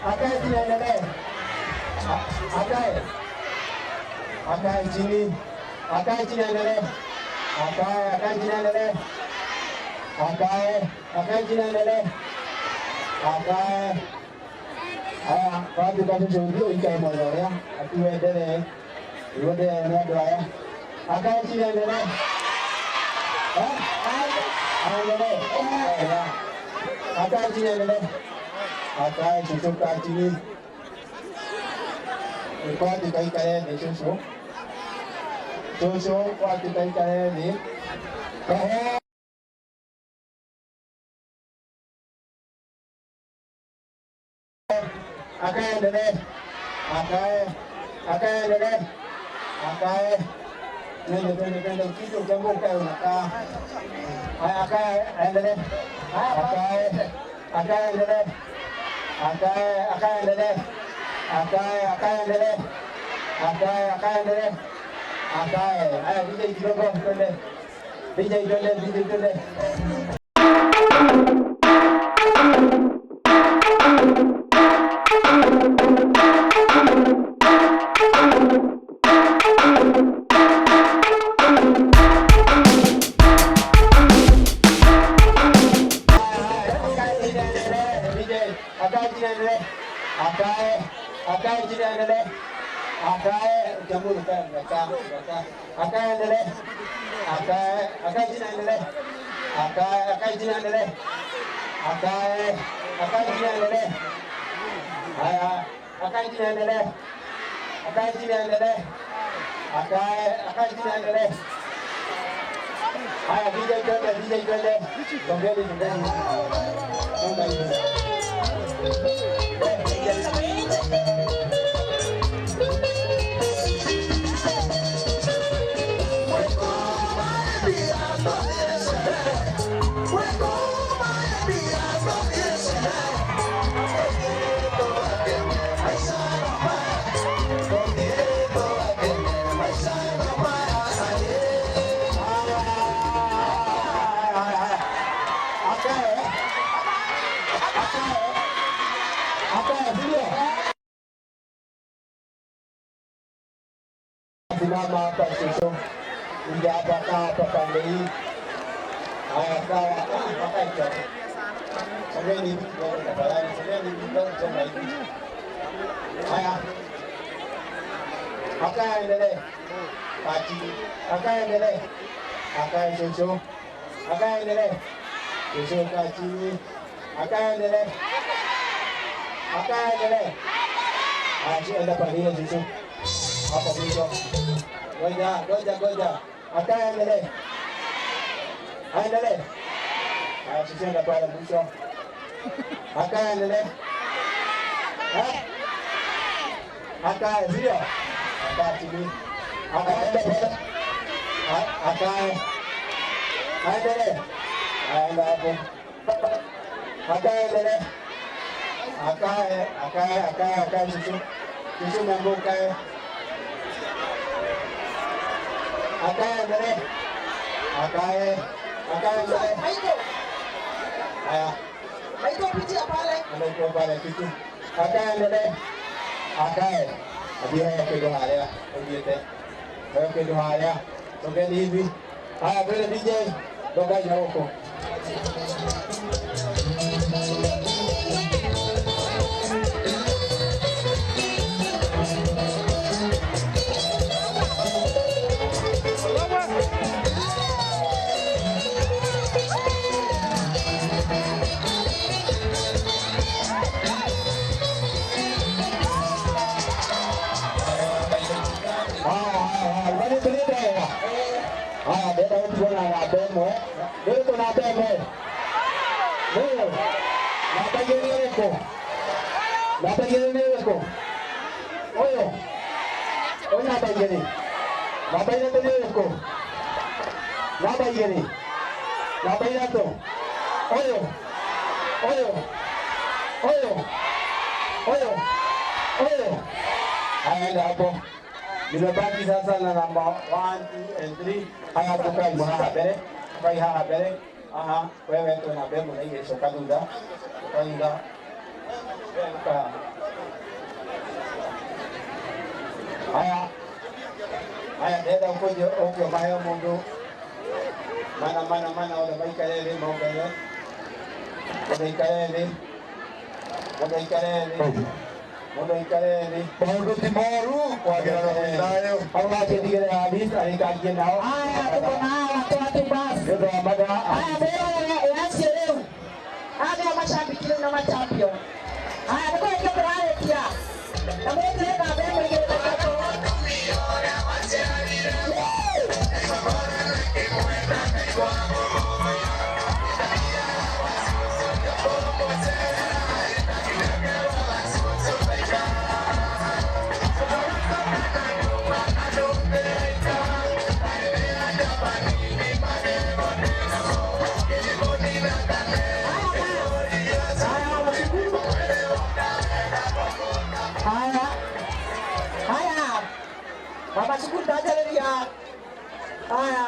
Akae chini endelee. Akae chini. Akae chini endelee. Akae chini endelee. Akae chini endelee. Haya, wapi kwa shughuli ikae moyo ya. Atuendelee. Tuendelee na doa. Akae chini endelee. Endelee. Akae chini endelee. Akae kutoka chini. Kwa dakika ni shusho. Shusho kwa dakika ni. Akae endelee. Akae endelee. Nende kitu jambo ukae unakaa. Akae endelee. Akae endelee. Akae endelee. Haya DJ kidogo twende. DJ twende. Akae chini endelee. Akae jambo unakaa. Akae endelee. Akae chini endelee. Akae chini endelee. Akae chini endelee. Haya, akae chini endelee. Akae chini endelee. Akae chini endelee. Haya, DJ twende. Tongeni. Simama hapa kesho. Ndio hapa pande hii. Haya sawa. Someni ndio sema hivi. Haya. Akae endelee. Akae endelee. Akae kesho. Akae endelee. Kesho kati. Akae endelee. Enda pale kesho. Hapa mwisho. Ngoja. Akae endelee. Tusiende pale mwisho. Akae endelee. Akae sio? Akae chini. Akae endelee. Aenda hapo. Akae endelee. Akae Sisi mambo kae. Akae endelee. Haya. Haiko pitia pale. Anaiko pale kitu. Akae endelee. Hadi haya kidogo haya. Ongete. Haya kidogo haya. Sogeni hivi. Haya vile DJ. Doga ya huko. Beda wetu kuna na demo. Leo kuna demo. Leo. Nategele ko. Oyo. Ona bagere. Nabaina tegele ko. Nabaina to. Oyo. Haya hapo. Nimebaki sasa na namba 1, 2 and 3. Haya tukai hapa mbele. Aha, wewe tuna bemo na ile shoka duda. Kainga. Ka. Haya deda ukoje okyo bayo mundu. Mana wala baikarele maubele. Modaikarele. Mundu timoru kwa gero nayo. Allah kedigere hadis alikaje nao. Tuko nao watu basi. Ndio ambaga. Leo yaanze leo. Hadi mashabiki na machampion. Niko ndio pale pia. Na mmoja na bemo ile takato. Mama siku ndajalia. Haya.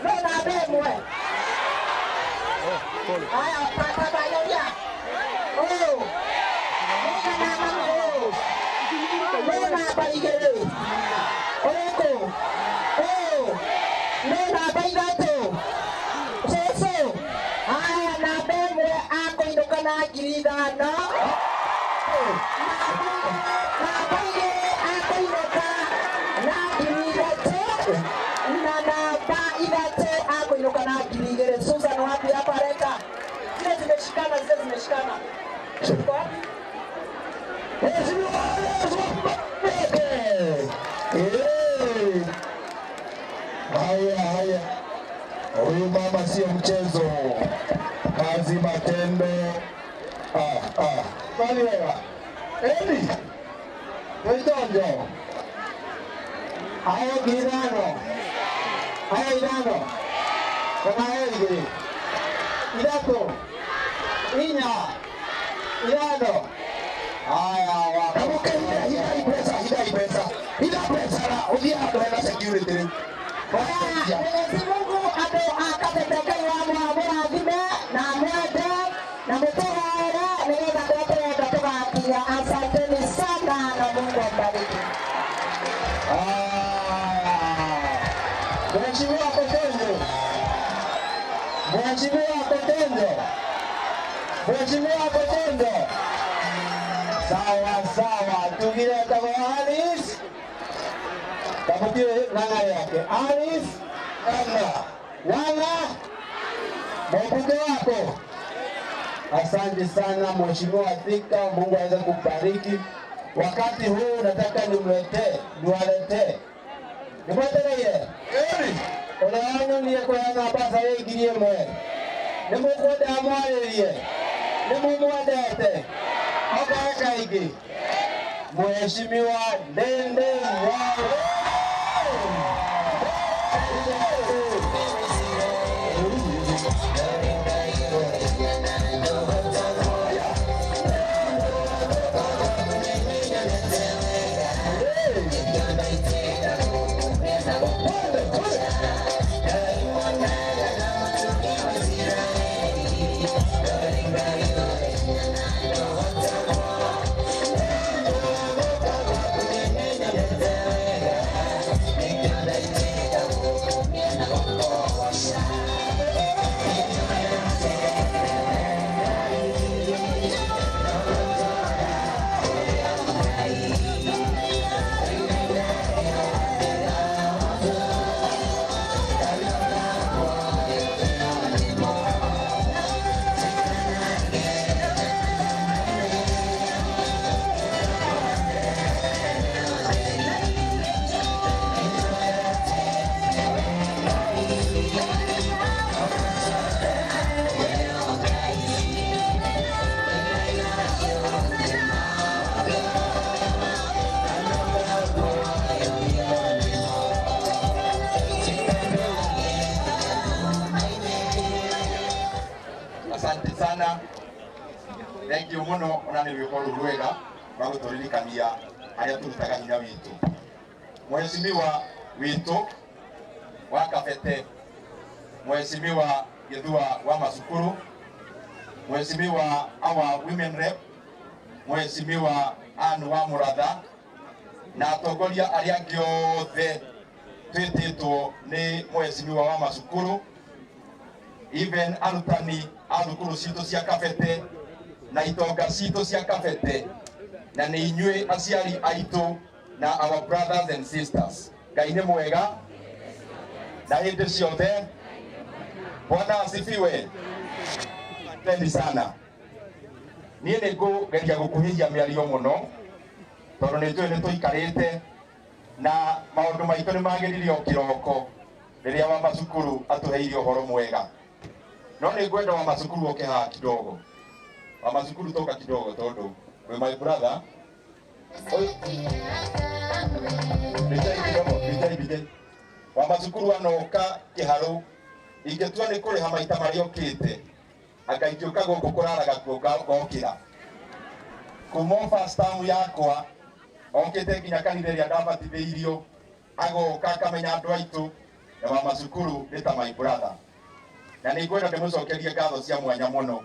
Nona bemwe. Haya papa bayoya. Oh. Nona baigere. Oleko. Oh. Nona baigato. Sese. Haya na bemwe ako indokana girida. Susan wapi hapa reka. Zile zimeshikana. Shiko wapi? Haya. Huyu mama sio mchezo. Kazi matendo. Bali wewe. Eni. Ndio. Hayo girano. Kama hivi. Idako. Inya. Idano. Haya wa. Kama hidai pesa na udia kwa security. Mwenyezi Mungu akapendekea mwazime na mwende na mtoa naweza kutoka pia. Asanteni sana na Mungu awabariki. Mheshimiwa Kotondo. Sawa. Tukileta kwa Alice. Takutie nanga yake. Alice. Nanga. Mbunge wako. Asante sana Mheshimiwa Spika, Mungu aweze kubariki. Wakati huu nataka niwaletee. Nimwetele. Unaona niye kwa nabasa yegirie mwe. Nimukwenda amwaririe. Nimumwendete. Akaweka hiki. Mheshimiwa Ndende wao. Asante sana. Thank you muno onani wikolo rwega bagutoririkania aria turutaga hinya witu. Mheshimiwa witu wa Kabete, Mheshimiwa githua wa macukuru, Mheshimiwa Hawa Women Rep, Mheshimiwa Anu wa Muratha, na atongoria aria angi othe twititwo ni Mheshimiwa wa macukuru, even arutani a thukuru citu cia Kabete na itonga citu cia Kabete, na ni inyue aciari aitu na our brothers and sisters. Ngai ni mwega na hindi ciothe. Bwana asifiwe. Asante sana. Niĩ nĩngũgeria gũkuhĩrĩria mĩario mũno tondũ nĩtũĩ nĩtũikarĩte na maũndũ maitũ nĩmagĩrire o kĩroko rĩrĩa wa macukuru atũheire ũhoro mwega. No nĩngwenda wa macukuru oke haha kidogo. Wa macukuru toka kidogo tondũ we my brother. Bijai. Wa macukuru anoka kĩharũ ingĩtua nĩ kũrĩha maita marĩa okĩte. Akaitũka gũkũ kũraraga gokĩra. Kuma first term yakwa okĩte nginya kanitha ĩrĩa ndabatithĩirio agoka akamenya andũ aitũ na wa macukuru nĩ ta my brother. Na nĩngwenda ndĩmũcokerie ngatho cia mwanya mũno.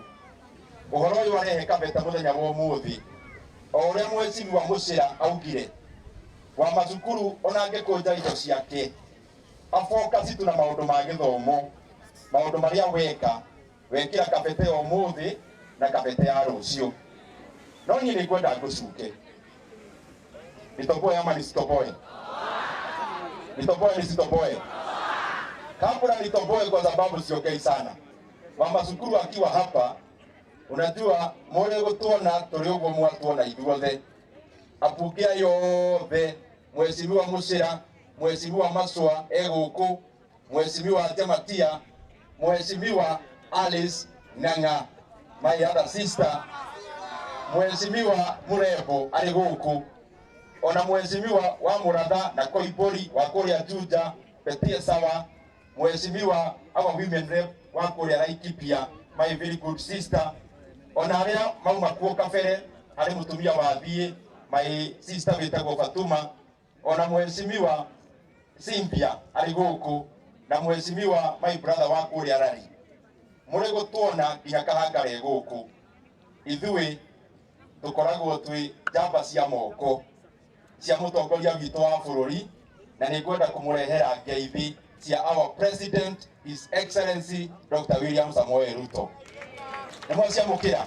Ũhoro ũyũ arehe Kabete mũthenya wa ũmũthĩ. O ũrĩa Mheshimiwa Mucira augire wa macukuru ona angĩkũnja indo ciake afocus tu na maũndũ ma gĩthomo, maũndũ marĩa wekĩra Kabete ũmũthĩ na Kabete ya rũciũ. No niĩ nĩngwenda ngũcuke. Nitoboe ama nisitoboe? Nisitoboe. Kabla nitoboe kwa sababu siongei sana. Wa macukuru akiwa hapa, unajua mole gũtuona tũrĩ ũguo mwatuona ithuothe. Apukia yothe, Mheshimiwa Mucira, Mheshimiwa Maswa egũkũ, Mheshimiwa Tematia, Mheshimiwa Alice Nanga, my other sister, Mheshimiwa Murebo arĩ gũkũ, ona Mheshimiwa wa Muratha na Koibori wa kũrĩa Juja, Petie Sawa, Mheshimiwa Hawa Women Rep wa kũrĩa Laikipia, my very good sister, ona arĩa mauma kuo kabere harĩ mũtumia wathiĩ, my sister wĩtagwo Fatuma, ona Mheshimiwa Cynthia arĩ gũkũ, na Mheshimiwa my brother wa kũrĩa Rari. Mũrĩ gũtuona nginya Kahangare gũkũ. Ithuĩ tũkoragwo twĩ njamba cia moko cia mũtongoria witũ wa bũrũri, na nĩngwenda kũmũrehera ngeithi cia our president, His Excellency Dr. William Samoei Ruto. Nĩmwaciamũkĩra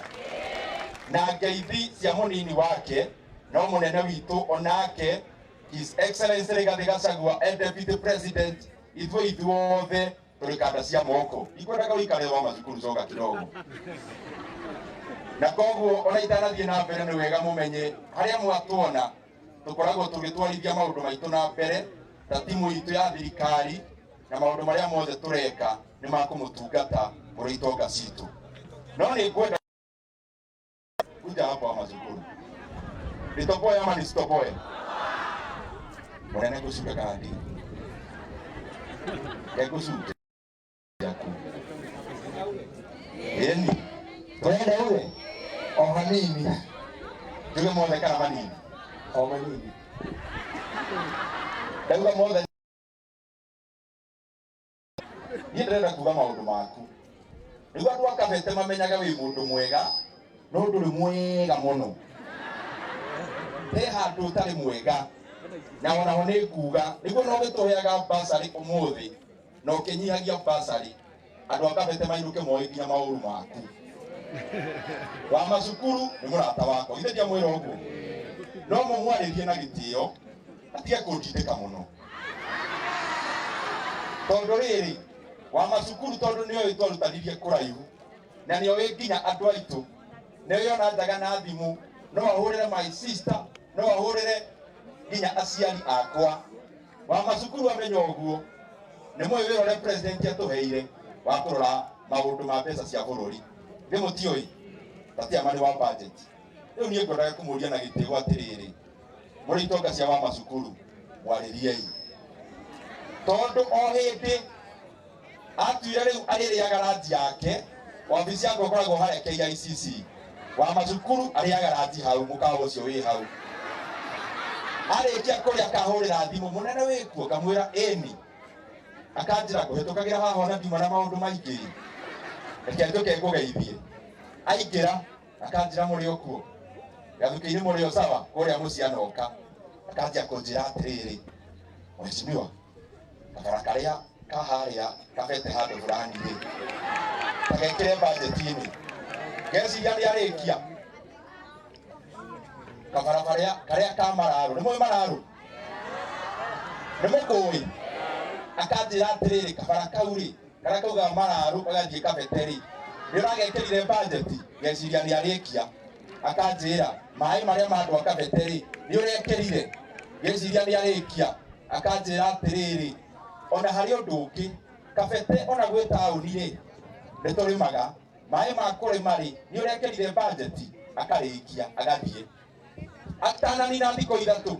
na ngeithi cia mũnini wake no mũnene witũ onake His Excellency Rigathi Gachagua and Deputy President, ithuothe tũrĩ kanda cia moko. Ikwendaga ũikare wa macukuru coka kidogo. Na koguo ona itanathiĩ na mbere nĩ wega mũmenye harĩa mwatuona tũkoragwo tũgĩtwarithia maũndũ maitũ na mbere ta timu itũ ya thirikari, na maũndũ marĩa mothe tũreka nĩ ma kũmũtungata mũrĩ itonga citũ. No nĩngwenda kuja hapa wa macukuru. Nitoboe ama nisitoboe? Mwana kusuka kandi. Kusuka. Yaku. Yeni. Twende ule. Omanini. Tuge mothe kana manini. Omanini. Dauga mothe. Ndirenda kuga maũndũ maku. Nĩguo andũ a Kabete mamenyaga wĩ mũndũ mwega, no ndũrĩ mwega mũno. He handũ ũtarĩ mwega. Na ona nĩ kuga nĩguo no gĩtũheaga basarĩ ũmũthĩ no kĩnyihagia basarĩ andũ a Kabete mainũke moĩ nginya maũru maku. Wa macukuru nĩ mũrata wakwa, ithe ndiamwĩra ũguo. No mũmwarĩrie na gĩtĩo atige kũnditĩka mũno. Tondũ rĩrĩ wa macukuru tondũ nĩoĩ twarutanirie kũraihu na nĩoĩ nginya andũ aitũ, nĩoĩ ona njaga na thimũ, no ahũrĩre my sister, no ahũrĩre nginya aciari akwa. Wa macukuru amenya ũguo nĩ mũĩ wĩra ũrĩa president atũheire wa kũrora maũndũ ma mbeca cia bũrũri. Nĩ mũtiũĩ tatia mani wa budget. Rĩu niĩ ngwendaga kũmũria na gĩtĩo atĩrĩrĩ, mũrĩ itonga cia wa macukuru mwarĩriei. Tondũ o hĩndĩ atuire rĩu arĩrĩaga ranji yake, wabici yake ũkoragwo harĩa KICC. Wa macukuru arĩaga ranji hau, mũkawa ũcio wĩ hau. Arĩkia kũrĩa akahũrĩra thimũ, mũnene wĩkuo, kamwĩra ĩni. Akanjĩra kũhetũkagĩra haha ona thimũ na maũndũ maingĩ. reke njoke ngugeithie aingĩra akanjĩra mũrĩ o kuo gathuki-inĩ mũrĩ o sawa kũrĩa mũciana oka akanjia kũnjĩra atĩrĩrĩ mheshimiwa kabara karĩa kaharĩa kabete handũ fulani-rĩ ta gekĩre budget-inĩ ngeciria nĩarĩkia kabara karĩa ka Mararo nĩ mũĩ Mararo nĩ mũkũĩ akanjĩra atĩrĩrĩ kabara kau-rĩ karĩa kauga Mararo gagathiĩ kabete-rĩ nĩũragekĩrire budget ngeciria nĩarĩkia akanjĩra maĩ marĩa mandũ a kabete-rĩ nĩũrekĩrire ngeciria nĩarĩkia akanjĩra atĩrĩrĩ ona harĩ ũndũ ũngĩ kabete ona gwĩ taũni-rĩ nĩtũrĩmaga maĩ ma kũrĩma-rĩ nĩũrekĩrire budget akarĩkia agathiĩ atananina thikũ ithatũ